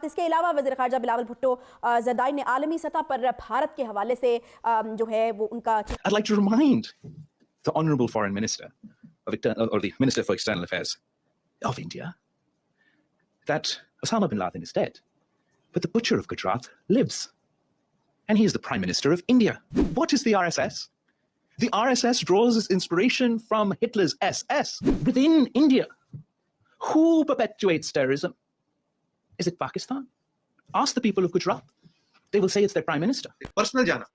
इसके अलावा वज़ीर ख़ारजा बिलावल भुट्टो ज़रदारी ने आलमी सतह पर भारत के हवाले से जो है वो उनका I'd like to remind the Honourable Foreign Minister or the Minister for External Affairs of India that Osama bin Laden is dead, but the butcher of Gujarat lives. And he is the Prime Minister of India. What is the RSS? The RSS draws its inspiration from Hitler's SS within India. Who perpetuates terrorism? Is it Pakistan? Ask the people of Gujarat. They will say it's their Prime Minister. Personal जाना,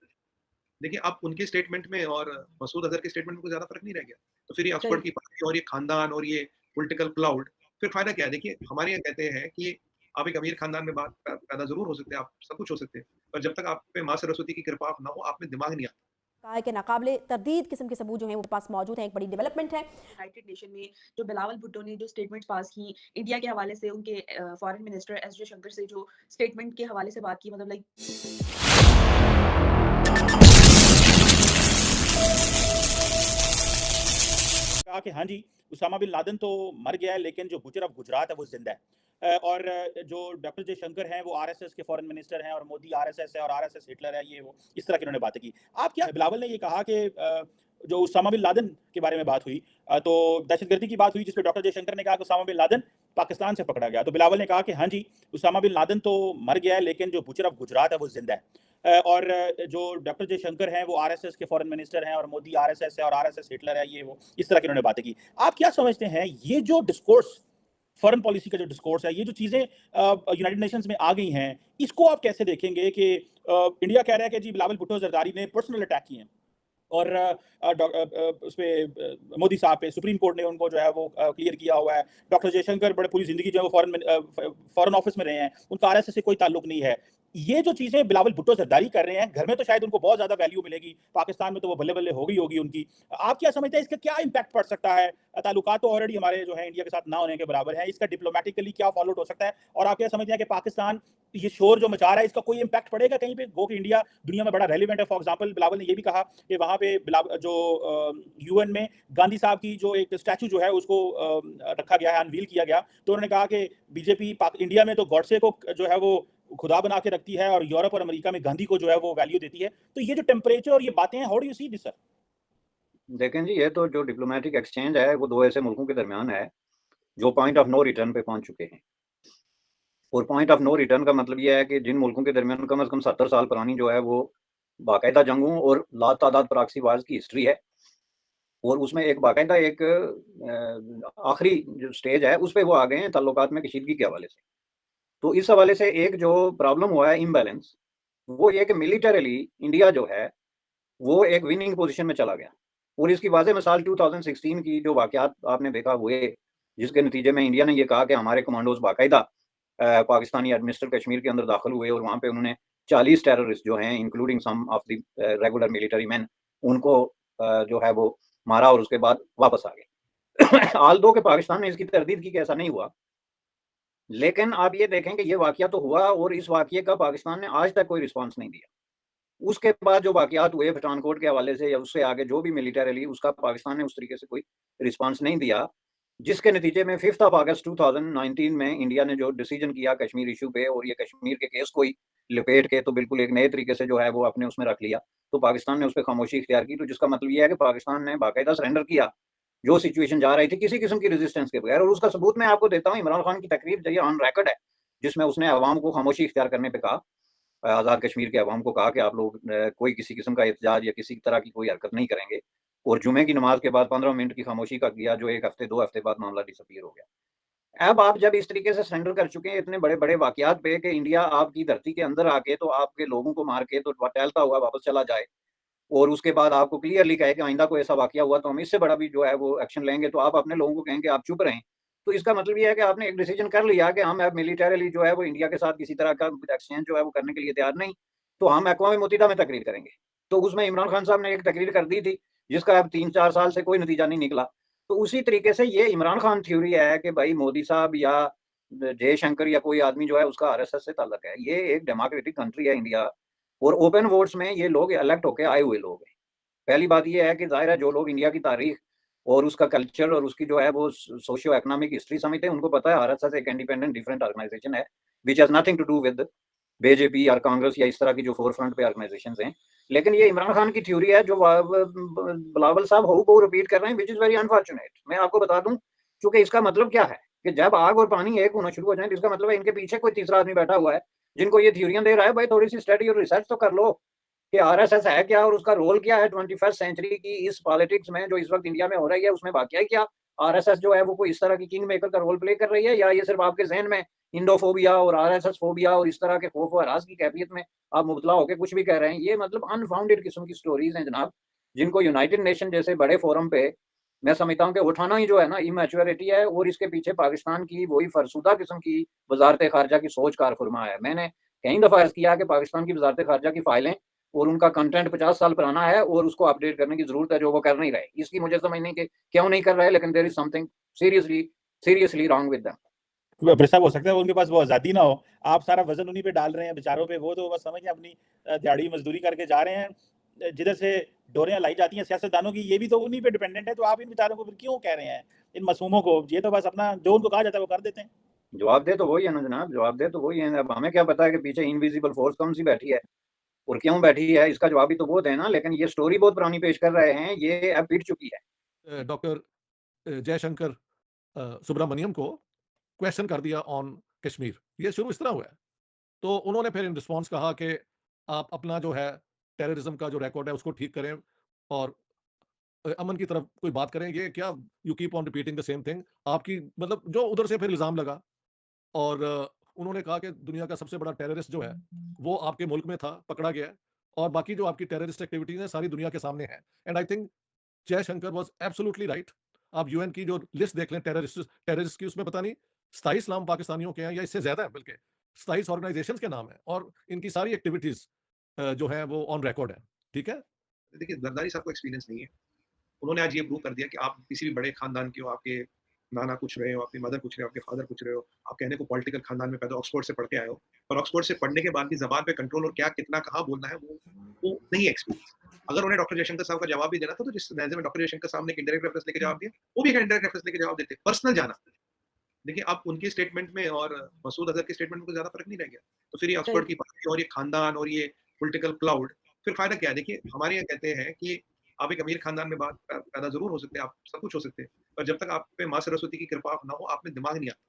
देखिए अब उनके statement में और मसूद अजहर के statement में कोई ज्यादा फर्क नहीं रह गया। तो फिर ये ऑक्सफोर्ड की पार्टी और ये खानदान और ये पॉलिटिकल क्लाउड, फिर फायदा क्या है? देखिए हमारे यहाँ कहते हैं कि आप एक अमीर खानदान में बात पैदा जरूर हो सकते हैं, आप सब कुछ हो सकते हैं, पर जब तक आप पे माँ सरस्वती की कृपा ना हो, आप में दिमाग नहीं आता। कहा है कि नाकाबिले तरदीद किस्म के सबूत जो हैं वो पास मौजूद हैं। एक बड़ी डेवलपमेंट है यूनाइटेड नेशन में जो बिलावल भुट्टो ने जो स्टेटमेंट्स पास की इंडिया के हवाले से, उनके फॉरेन मिनिस्टर एस जयशंकर से जो स्टेटमेंट के हवाले से बात की, मतलब लाइक कहा कि हाँ जी, उसामा बिन लादेन तो मर गया है, लेकिन जो बुचर ऑफ गुजरात है वो जिंदा है। और जो डॉक्टर जयशंकर हैं वो आरएसएस के फॉरेन मिनिस्टर हैं और मोदी आरएसएस है और आरएसएस हिटलर है, ये वो इस तरह की उन्होंने बातें की। आप क्या, बिलावल ने ये कहा कि जो उसामा बिन लादेन के बारे में बात हुई तो दहशतगर्दी की बात हुई, जिसपे डॉक्टर जयशंकर ने कहा कि उसामा बिन लादेन पाकिस्तान से पकड़ा गया। तो बिलावल ने कहा कि हाँ जी, उसामा बिन लादेन तो मर गया है, लेकिन जो बुचर ऑफ गुजरात है वो जिंदा है। और जो डॉक्टर जयशंकर हैं वो आरएसएस के फॉरेन मिनिस्टर हैं और मोदी आरएसएस है और आरएसएस हिटलर है, ये वो इस तरह की उन्होंने बातें की। आप क्या समझते हैं, ये जो डिस्कोर्स, फॉरेन पॉलिसी का जो डिस्कोर्स है, ये जो चीज़ें यूनाइटेड नेशंस में आ गई हैं, इसको आप कैसे देखेंगे कि इंडिया कह रहा है कि जी बिलावल भुट्टो जरदारी ने पर्सनल अटैक किए हैं और उस पे मोदी साहब पे सुप्रीम कोर्ट ने उनको जो है वो क्लियर किया हुआ है। डॉक्टर जयशंकर बड़े पूरी ज़िंदगी जो है वो फॉरेन ऑफिस में रहे हैं, उनका आरएसएस से कोई ताल्लुक नहीं है। ये जो चीज़ें बिलावल भुट्टो जरदारी कर रहे हैं, घर में तो शायद उनको बहुत ज़्यादा वैल्यू मिलेगी, पाकिस्तान में तो वो बल्ले बल्ले होगी उनकी। आप क्या समझते हैं, इसका क्या इम्पैक्ट पड़ सकता है? ताल्लुकात तो ऑलरेडी हमारे जो है इंडिया के साथ ना होने के बराबर है, इसका डिप्लोमेटिकली क्या फॉलोअप हो सकता है? और आप क्या समझते हैं कि पाकिस्तान ये शोर जो मचा रहा है, इसका कोई इम्पैक्ट पड़ेगा कहीं पे? गो कि इंडिया दुनिया में बड़ा रेलिवेंट है। फॉर एग्जाम्पल बिलावल ने ये भी कहा कि वहाँ पे जो यूएन में गांधी साहब की जो एक स्टैचू जो है उसको रखा गया है, अनवील किया गया। तो उन्होंने कहा कि बीजेपी इंडिया में तो गॉडसे को जो है वो खुदा बना के रखती है और यूरोप और अमेरिका में गांधी को जो है वो वैल्यू देती है। तो ये जो टेम्परेचर और ये बातें हैं, how do you see this sir? देखें जी, ये तो जो डिप्लोमेटिक एक्सचेंज है वो दो ऐसे मुल्कों के दरमियान है जो पॉइंट ऑफ नो रिटर्न पे पहुंच चुके हैं। और पॉइंट ऑफ नो रिटर्न का मतलब ये है कि जिन मुल्कों के दरमियान कम से कम 70 साल पुरानी जो है वो बाकायदा जंगों और लातादाद प्रॉक्सीवाज की हिस्ट्री है, और उसमें एक बाकायदा एक आखिरी जो स्टेज है उस पर वो आ गए हैं ताल्लुकात में कशीदगी के हवाले से। तो इस हवाले से एक जो प्रॉब्लम हुआ है इम्बैलेंस, वो ये कि मिलिटरीली इंडिया जो है वो एक विनिंग पोजीशन में चला गया। और इसकी वाज़ेह मिसाल 2016 की जो वाक़यात आपने देखा हुए, जिसके नतीजे में इंडिया ने ये कहा कि हमारे कमांडोज बाकायदा पाकिस्तानी एडमिनिस्ट्रेटेड कश्मीर के अंदर दाखिल हुए और वहाँ पे उन्होंने 40 टेररिस्ट जो हैं including some of the regular military man, उनको जो है वो मारा और उसके बाद वापस आ गए। आल दो कि पाकिस्तान ने इसकी तरदीद की कि ऐसा नहीं हुआ, लेकिन आप ये देखें कि ये वाक़या तो हुआ और इस वाक़ये का पाकिस्तान ने आज तक कोई रिस्पॉन्स नहीं दिया। उसके बाद जो वाक़यात हुए पठानकोट के हवाले से या उससे आगे जो भी मिलिटरीली, उसका पाकिस्तान ने उस तरीके से कोई रिस्पॉन्स नहीं दिया, जिसके नतीजे में 5 अगस्त 2019 में इंडिया ने जो डिसीजन किया कश्मीर इशू पे, और ये कश्मीर के केस को ही लपेट के तो बिल्कुल एक नए तरीके से जो है वो अपने उसमें रख लिया, तो पाकिस्तान ने उस पर खामोशी इख्तियार की। तो जिसका मतलब ये है कि पाकिस्तान ने बाकायदा सरेंडर किया जो सिचुएशन जा रही थी किसी किस्म की रेजिस्टेंस के बगैर। और उसका सबूत मैं आपको देता हूँ, इमरान खान की तकरीर जो ऑन रिकॉर्ड है, जिसमें उसने अवाम को खामोशी इख्तियार करने पे कहा, आज़ाद कश्मीर के अवाम को कहा कि आप लोग कोई किसी किस्म का एहतजाज या किसी तरह की कोई हरकत नहीं करेंगे, और जुमे की नमाज के बाद 15 मिनट की खामोशी का किया, जो 1 हफ्ते 2 हफ्ते बाद मामला डिसअपीयर हो गया। अब आप जब इस तरीके से सरेंडर कर चुके हैं इतने बड़े बड़े वाकयात पे कि इंडिया आपकी धरती के अंदर आके तो आपके लोगों को मार के तो टहलता हुआ वापस चला जाए, और उसके बाद आपको क्लियरली कहे कि आइंदा कोई ऐसा वाकया हुआ तो हम इससे बड़ा भी जो है वो एक्शन लेंगे, तो आप अपने लोगों को कहेंगे आप चुप रहें। तो इसका मतलब ये है कि आपने एक डिसीजन कर लिया कि हम अब मिलिटरीली जो है वो इंडिया के साथ किसी तरह का एक्सचेंज जो है वो करने के लिए तैयार नहीं, तो हम अक़वाम मुत्तहिदा में तकरीर करेंगे। तो उसमें इमरान खान साहब ने एक तकरीर कर दी थी जिसका अब 3-4 साल से कोई नतीजा नहीं निकला। तो उसी तरीके से ये इमरान खान थ्योरी है कि भाई मोदी साहब या जयशंकर या कोई आदमी जो है उसका आरएसएस से ताल्लुक है। ये एक डेमोक्रेटिक कंट्री है इंडिया, और ओपन वोट्स में ये लोग इलेक्ट होके आए हुए लोग हैं। पहली बात ये है कि ज़ाहिर है जो लोग इंडिया की तारीख और उसका कल्चर और उसकी जो है वो सोशियो इकोनॉमिक हिस्ट्री समझते हैं। उनको पता है आरएसएस एक इंडिपेंडेंट डिफरेंट ऑर्गेनाइजेशन है which has nothing to do with BJP और कांग्रेस या इस तरह की जो फोर फ्रंट पे ऑर्गेनाइजेशंस हैं। लेकिन ये इमरान खान की थ्योरी है जो बिलावल साहब हूबहू रिपीट कर रहे हैं, विच इज वेरी अनफॉर्चुनेट। मैं आपको बता दूं, क्योंकि इसका मतलब क्या है कि जब आग और पानी एक होना शुरू हो जाए, इसका मतलब है इनके पीछे कोई तीसरा आदमी बैठा हुआ है जिनको ये थ्योरियां दे रहा है। भाई थोड़ी सी स्टडी और रिसर्च तो कर लो कि आरएसएस है क्या और उसका रोल क्या है 21st सेंचुरी की इस पॉलिटिक्स में जो इस वक्त इंडिया में हो रही है, उसमें वाकई क्या आरएसएस जो है वो कोई इस तरह की किंग मेकर का रोल प्ले कर रही है, या ये सिर्फ आपके जहन में इंडोफोबिया और आरएसएस फोबिया और इस तरह के खौफ और हरास की कैफियत में आप मुबतला होकर कुछ भी कह रहे हैं। ये मतलब अनफाउंडेड किस्म की स्टोरीज हैं जनाब, जिनको यूनाइटेड नेशन जैसे बड़े फोरम पे मैं समझता हूँ कि उठाना ही जो है ना इमेच्योरिटी है। और इसके पीछे पाकिस्तान की वही फरसुदा किस्म की वजारत खारजा की सोच कार फरमा है। मैंने कई दफ़ा अर्ज किया कि पाकिस्तान की वजारत खारजा की फाइलें और उनका कंटेंट 50 साल पुराना है और उसको अपडेट करने की जरूरत है, जो वो कर नहीं रहे। इसकी मुझे समझ नहीं कि क्यों नहीं कर रहे, लेकिन there is something seriously wrong with them. प्रस्ताव हो सकता है उनके पास वो आज़ादी ना हो, आप सारा वजन उन्हीं पे डाल रहे हैं बेचारों पे। वो तो बस समझिए अपनी दिहाड़ी मजदूरी करके जा रहे हैं, जिधर से डोरियां लाई जाती हैं सियासतदानों की, ये भी तो उन्हीं पे डिपेंडेंट है। तो आप इन बेचारों को फिर क्यों कह रहे हैं, इन मासूमों को? ये तो बस अपना जो उनको कहा जाता है वो कर देते हैं। जवाब दे तो वही है ना जनाब, जवाब दे तो वही है। अब हमें क्या पता है कि पीछे इनविजिबल फोर्स कौन सी बैठी है और क्यों बैठी है, इसका जवाब भी तो वो देना। लेकिन ये स्टोरी बहुत पुरानी पेश कर रहे हैं, ये अब बीत चुकी है। डॉक्टर जयशंकर सुब्रमण्यम को क्वेश्चन कर दिया ऑन कश्मीर। ये शुरू इस तरह हुआ है, तो उन्होंने फिर इन रिस्पॉन्स कहा कि आप अपना जो है टेररिज्म का जो रिकॉर्ड है उसको ठीक करें और अमन की तरफ कोई बात करें। ये क्या you keep on repeating the same thing, आपकी मतलब जो उधर से फिर इल्ज़ाम लगा। और उन्होंने कहा कि दुनिया का सबसे बड़ा टेररिस्ट जो है वो आपके मुल्क में था, पकड़ा गया है, और बाकी जो आपकी टेररिस्ट एक्टिविटीज हैं सारी दुनिया के सामने है। And I think Jaishankar was absolutely right. आप यूएन की जो लिस्ट देख लें टेररिस्ट की, उसमें पता नहीं 27 नाम पाकिस्तानियों के हैं या इससे ज्यादा है, बल्कि 27 ऑर्गेनाइजेशंस के नाम है और इनकी सारी एक्टिविटीज जो है वो ऑन रिकॉर्ड है। ठीक है, देखिए जरदारी साहब को एक्सपीरियंस नहीं है। उन्होंने आज ये प्रूव कर दिया कि आप किसी भी बड़े खानदान के हो, आपके नाना कुछ रहे हो, आपकी मदर कुछ रहे हो, आपके फादर कुछ रहे हो, आप कहने को पॉलिटिकल खानदान में पैदा ऑक्सफोर्ड से पढ़ के आए हो, और ऑक्सफोर्ड से पढ़ने के बाद भी जबान पे कंट्रोल और क्या कितना कहाँ बोलना है वो नहीं एक्सपीरियंस। अगर उन्हें डॉक्टर जयशंकर साहब का जवाब भी देना था तो जिस लहजे में डॉक्टर जयशंकर साहब ने एक इंडायरेक्ट रेफरेंस लेके जवाब दिया, वो भी एक इंडायरेक्ट रेफरेंस लेके जवाब देते, पर्सनल जाना। देखिए आप उनके स्टेटमेंट में और मसूद अजहर के स्टेटमेंट में कोई ज्यादा फर्क नहीं रह गया। तो फिर ये ऑक्सफोर्ड की बात और ये खानदान और ये पॉलिटिकल क्लाउड, फिर फायदा क्या है? देखिए हमारे यहाँ कहते हैं कि आप एक अमीर खानदान में बात पैदा जरूर हो सकते हैं, आप सब कुछ हो सकते हैं, पर जब तक आप पे माँ सरस्वती की कृपा ना हो, आप में दिमाग नहीं आता।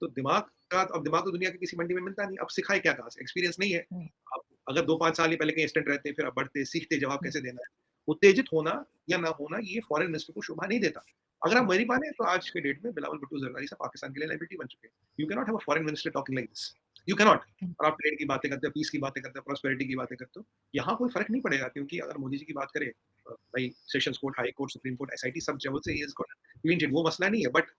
तो दिमाग का, अब दिमाग तो दुनिया की किसी मंडी में मिलता नहीं, अब सिखाए क्या कहाँ से? एक्सपीरियंस नहीं है। आप अगर 2-5 साल ही पहले कहीं स्टूडेंट रहते, फिर आप बढ़ते सीखते जवाब कैसे देना है। उत्तेजित होना या ना होना ये फॉरेन मिनिस्टर को शोभा नहीं देता। अगर आप मेरी माने तो आज के डेट में बिलावल भुट्टो जरदारी साहब पाकिस्तान के लिए लायबिलिटी बन चुके हैं। You can not have a foreign minister talking like this, you can not. और आप ट्रेड की बातें करते हो, पीस की बातें करते हो, प्रॉस्पेरिटी की बातें करते हो, यहाँ कोई फर्क नहीं पड़ेगा। क्योंकि अगर मोदी जी की बात करें, भाई sessions court, high court, supreme court, SIT sub level से इज गॉट क्लीन चिट, वो मसला नहीं है। बट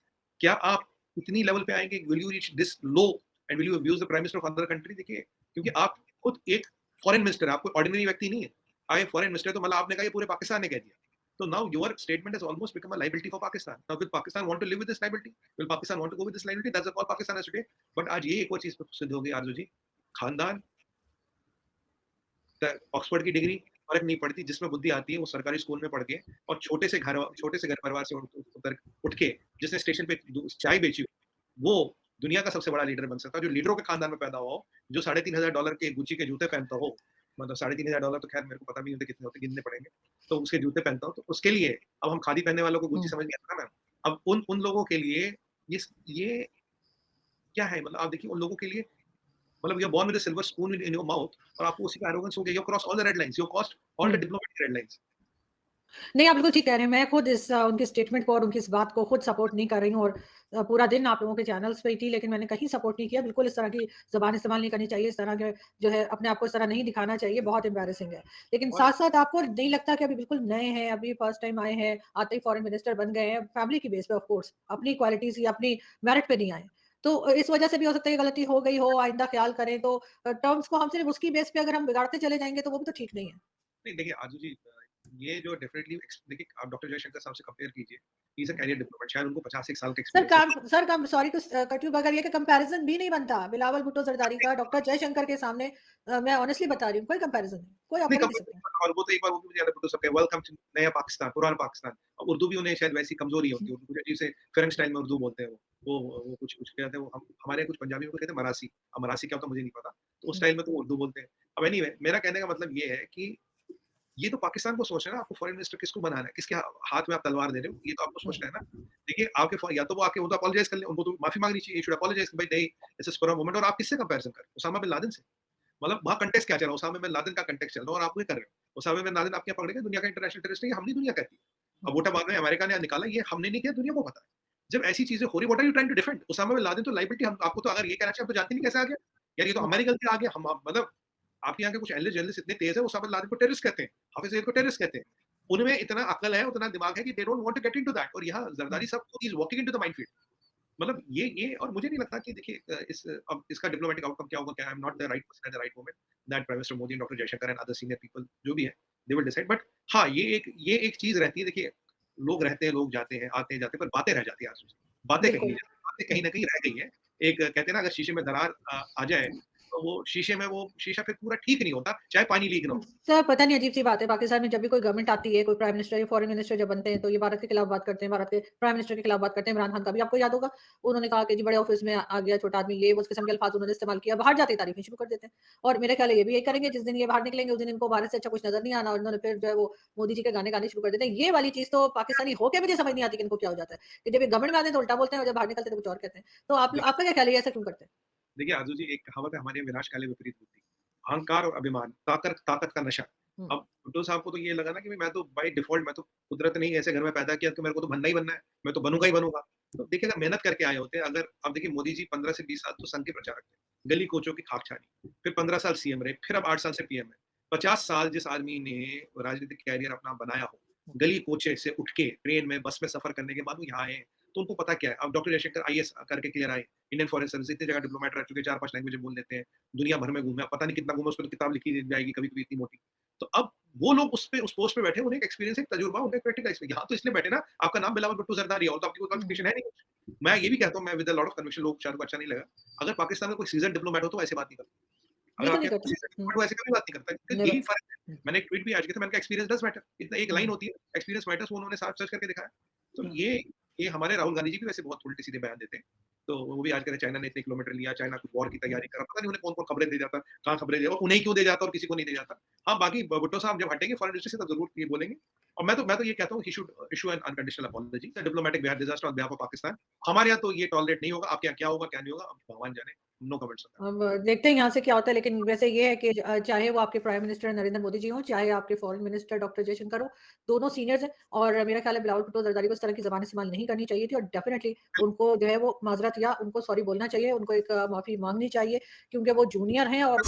क्या आप इतनी लेवल पे आएंगे? Will you reach this low and will you abuse the prime minister of other country? देखिए क्योंकि आप खुद एक फॉरेन मिनिस्टर है, आप कोई ऑर्डिनरी व्यक्ति नहीं है। आए फॉरेन मिनिस्टर तो मतलब आपने कहा ये पूरे पाकिस्तान ने कह दिया। So now your statement has almost become a liability for Pakistan. Now will Pakistan want to live with this liability? Will Pakistan want to go with this liability? That's the call Pakistan has to take. But आज ये एक और चीज सिद्ध हो गई आरजू जी, खानदान, Oxford की डिग्री फर्क नहीं पड़ती, जिसमें बुद्धि आती है वो सरकारी स्कूल में पढ़ के और छोटे से घर परिवार से उठ के जिसने स्टेशन पे चाय बेची वो दुनिया का सबसे बड़ा लीडर बन सकता है। जो लीडरों के खानदान में पैदा हुआ हो, जो $3,500 के गुची के जूते पहनता हो, मतलब $3,500 तो खैर मेरे को पता भी नहीं होते कितने होते, गिनने पड़ेंगे, तो उसके जूते पहनता हूँ, तो उसके लिए अब हम खादी पहनने वालों को गुची समझ गया ना मैम। अब उन लोगों के लिए ये क्या है? मतलब आप देखिए उन लोगों के लिए, मतलब you are born with a silver spoon in your mouth और आपको उसी का एरोगेंस हो गया, you cross all the red lines, you cross all the diplomatic red lines. नहीं, आप बिल्कुल ठीक कह रहे हैं। मैं खुद इस उनके स्टेटमेंट को और उनकी इस बात को खुद सपोर्ट नहीं कर रही हूँ, और पूरा दिन आप लोगों के चैनल्स पे ही थी, लेकिन मैंने कहीं सपोर्ट नहीं किया। बिल्कुल इस तरह की ज़बान इस्तेमाल नहीं करनी चाहिए, इस तरह के जो है अपने आप को इस तरह नहीं दिखाना चाहिए, बहुत एम्बैरेसिंग है। लेकिन साथ-साथ आपको नहीं लगता कि अभी बिल्कुल नए हैं, अभी फर्स्ट टाइम आए हैं, आते ही फॉरेन मिनिस्टर बन गए हैं, फैमिली की बेस पे ऑफ कोर्स, अपनी क्वालिटीज़ या अपनी मेरिट पे नहीं आए। तो इस वजह से भी हो सकता है ये गलती हो गई हो, आइंदा ख्याल करें। तो टर्म्स को हम सिर्फ उसकी बेस पे अगर हम बिगाड़ते चले जाएँगे तो वो भी तो ठीक नहीं है। नहीं देखिए आजू जी, ये जो डेफिनेटली देखिए, आप डॉक्टर जयशंकर साहब से कंपेयर कीजिए, he is a career diplomat, शायद उनको 51 साल का सर एक्सपीरियंस है। Sir sorry to cut you, मगर ये कि कंपैरिजन भी नहीं बनता बिलावल भुट्टो जरदारी का डॉक्टर जयशंकर के सामने। मैं ऑनेस्टली बता रही हूँ, कोई कंपैरिजन नहीं, कोई आप नहीं, बोल नहीं सकते। और वो तो एक बार वो भी मुझे याद है भुट्टो साहब का, वेलकम टू नया पाकिस्तान, पुराना पाकिस्तान। अब उर्दू भी उन्हें शायद वैसी कमजोरी होती है, उर्दू कुछ अजीब से फ्रेंच स्टाइल में उर्दू बोलते हैं वो कुछ कुछ कहते हैं, वो हमारे कुछ पंजाबियों को कहते हैं मरासी। अब मरासी क्या होता है मुझे नहीं पता, तो उस स्टाइल में तो वो उर्दू बोलते हैं। अब एनीवे, मेरा कहने का मतलब ये है कि ये तो पाकिस्तान को सोचना है ना, आपको फॉरेन मिनिस्टर किसको बनाना है, किसके हाथ में आप तलवार दे रहे हो, ये तो आपको सोचना है ना। देखिए, आपके या तो वो आके वो तो अपोलोजाइज कर ले, उनको तो माफी मांगनी चाहिए, शुड अपोलोजाइज भाई नहीं, this is for a moment. और आप किससे कंपैरिजन कर रहे हो? उसामा बिन लादेन से? मतलब वहाँ कंटेक्स्ट क्या चल रहा है? उसामा बिन लादेन का कंटेक्स्ट चल रहा है और आप ये कर रहे हो। उसामा बिन लादेन आप क्या पकड़ेंगे? दुनिया का इंटरनेशनल टेररिस्ट है, ये हमने दुनिया कहती है। अब वोटा बाद में अमेरिका ने निकाला, ये हमने नहीं किया, दुनिया को पता है। जब ऐसी चीजें हो रही, what are you trying to defend? Osama bin Laden तो लायबिलिटी, हम आपको तो अगर ये कहना चाहिए, आप तो जानते नहीं कैसे आ गया यार, ये तो हमारी गलती आ गई। हम मतलब आपके यहाँ के कुछ एनालिस्ट जर्नलिस्ट इतने तेज है, उसामा बिन लादेन को टेररिस्ट कहते हैं, हाफिज सईद को टेररिस्ट कहते हैं। उनमें इतना अकल है, उतना दिमाग है कि they don't want to get into that. और यहाँ जरदारी साहब is walking into the minefield. मतलब ये और मुझे नहीं लगता कि देखिए अब इसका डिप्लोमेटिक आउटकम क्या होगा, क्या I am not the right person at the right moment, that prime minister Modi, doctor Jaishankar and other senior people जो भी है, दे विल डिसाइड। बट हाँ, ये एक चीज रहती है, देखिए लोग रहते हैं, लोग जाते हैं, आते हैं जाते हैं, पर बातें रह जाती है आंसू से। बातें कहीं बिल्कुल। नहीं जाती, बातें कहीं ना कहीं रह गई है। एक कहते हैं ना, अगर शीशे में दरार आ जाए तो वो शीशे में वो शीशा फिर पूरा ठीक नहीं होता, चाहे पानी लीक ना हो। सर पता नहीं अजीब सी बात है, पाकिस्तान में जब भी कोई गवर्नमेंट आती है, कोई प्राइम मिनिस्टर या फॉरेन मिनिस्टर जब बनते हैं, तो ये भारत के खिलाफ बात करते हैं, भारत के प्राइम मिनिस्टर के खिलाफ बात करते हैं। इमरान खान का भी आपको याद होगा, उन्होंने कहा कि जी बड़े ऑफिस में आ गया छोटा आदमी, ये वो इस किस्म के अल्फाज उन्होंने इस्तेमाल किया। बाहर जाते ही तारीफें शुरू कर देते हैं, और मेरे ख्याल है ये भी यही करेंगे। जिस दिन ये बाहर निकलेंगे उस दिन इनको भारत से अच्छा कुछ नजर नहीं आना, और इन्होंने फिर जो है वो मोदी जी के गाने गाने शुरू कर देते हैं। ये वाली चीज तो पाकिस्तानी होके मुझे समझ नहीं आती कि इनको क्या हो जाता है, कि जब ये गवर्नमेंट में आते हैं तो उल्टा बोलते हैं, और जब बाहर निकलते हैं तो कुछ और कहते हैं। तो आपका क्या ख्याल है, ये ऐसा क्यों करते हैं? देखिए आजू जी, एक कहावत है हमारे यहाँ, विनाश काले विपरीत बुद्धि। अहंकार और अभिमान, ताकत का नशा। हुँ। अब भुट्टो साहब को तो ये लगा ना कि मैं तो बाय डिफॉल्ट, मैं तो कुदरत ने ही ऐसे घर में पैदा किया कि मेरे को तो बनना ही बनना है, मैं तो बनूंगा ही बनूंगा। तो देखिए, अगर मेहनत करके आए होते हैं, अगर अब देखिए मोदी जी 15 से 20 साल तो संघ के प्रचारक थे, गली कोचों की खाक छानी, फिर 15 साल सीएम रहे, फिर अब 8 साल से पीएम है। 50 साल जिस आदमी ने राजनीतिक कैरियर अपना बनाया हो, गली कोचे से उठ के ट्रेन में, बस में सफर करने के बाद वो यहाँ आए, तो उनको पता क्या है। अब डॉक्टर जयशंकर आईएएस करके क्लियर आए, इंडियन फॉरेन सर्विस, इतनी जगह डिप्लोमेट रह चुके, 4-5 लैंग्वेज बोल लेते हैं, दुनिया भर में घूमे, पता नहीं कितना घूमे, उस पर तो किताब लिखी जाएगी कभी-कभी इतनी मोटी। तो अब वो लोग उस पोस्ट पे बैठे, उन्हें एक एक्सपीरियंस, एक तजुर्बा, उनका प्रैक्टिकल एक्सपीरियंस। यहाँ तो इसलिए बैठे ना, आपका नाम बिलावल भुट्टो जरदारी है और तो आपकी कोई क्वालिफिकेशन है नहीं। मैं ये भी कहता हूँ, मैं with a lot of conviction, लोग शायद को अच्छा नहीं लगा, अगर पाकिस्तान में कोई सीजन डिप्लोमेट हो तो ऐसे बात नहीं करता। अगर बिल्कुल आपके नहीं यहाँ करते। कोई सीजन हुँ, डिप्लोमेट हो, ऐसे कभी बात नहीं करता, क्योंकि नेवर। यही फर्क है। हुँ, मैंने एक ट्वीट भी आज किया था, मैंने कहा एक्सपीरियंस डज मैटर। इतना एक लाइन हुँ, होती है, एक्सपीरियंस मैटर्स, वो उन्होंने साफ सर्च करके दिखाया। तो हुँ। ये हमारे राहुल गांधी जी भी वैसे बहुत उल्टे सीधे बयान देते हैं। तो वो भी आज कहते हैं चाइना ने इतने किलोमीटर लिया, चाइना कुछ वॉर की तैयारी कर रहा, पता नहीं उन्हें कौन-कौन खबरें दे जाता, कहाँ खबरें दे, और उन्हें क्यों दे जाता और किसी को नहीं दे जाता। हाँ, बाकी भुट्टो साहब जब हटेंगे फॉरेन मिनिस्ट्री से तब ज़रूर ये बोलेंगे। और मैं तो ये कहता हूँ, he should issue N unconditional apology, the diplomatic disaster on behalf of Pakistan. हमारे यहाँ तो ये टॉलरेट नहीं होगा। आपके यहाँ क्या होगा, क्या नहीं होगा, अब भगवान जाने। No comments on that. अब देखते हैं यहाँ से क्या होता है, लेकिन वैसे ये है कि चाहे वो आपके प्राइम मिनिस्टर नरेंद्र मोदी जी हों, चाहे आपके फॉरेन मिनिस्टर डॉक्टर जयशंकर हो, दोनों सीनियर्स हैं, और मेरा ख्याल है बिलावल भुट्टो जरदारी को इस तरह की ज़बान इस्तेमाल नहीं करनी चाहिए थी, और डेफिनिटली उनको जो है वो माज़रत या उनको सॉरी बोलना चाहिए, उनको एक माफ़ी माँगनी चाहिए, क्योंकि वो जूनियर हैं और